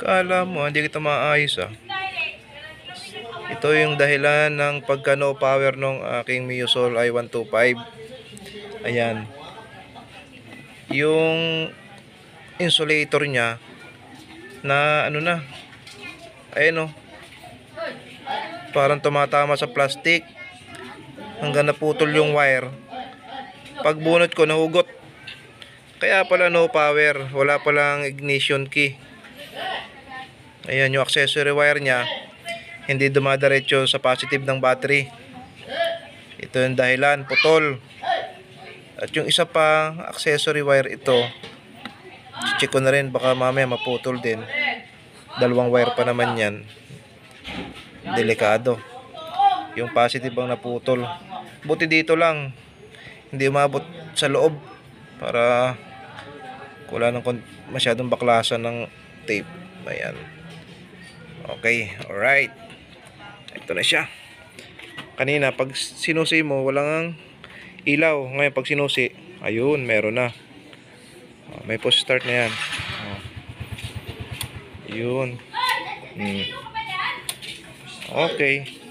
Kala mo, hindi kita maayos ah. Ito yung dahilan ng pagka no power ng aking Miusol i125. Ayan. Yung insulator niya na ano na. Ayan oh. Parang tumatama sa plastic. Hanggang naputol yung wire. Pagbunot ko nahugot. Kaya pala no power. Wala palang ignition key. Ayan yung accessory wire niya. Hindi dumadiretso sa positive ng battery. Ito yung dahilan, putol. At yung isa pa accessory wire ito, check ko na rin, baka mamaya maputol din. Dalawang wire pa naman yan. Delikado. Yung positive ang naputol. Buti dito lang, hindi umabot sa loob para wala nang masyadong baklasan ng tape. Ayan. Okay, alright. Ito na siya. Kanina pag sinusi mo walang ilaw. Ngayon pag sinusi, ayun, meron na. May push start na yan. Yun. Okay.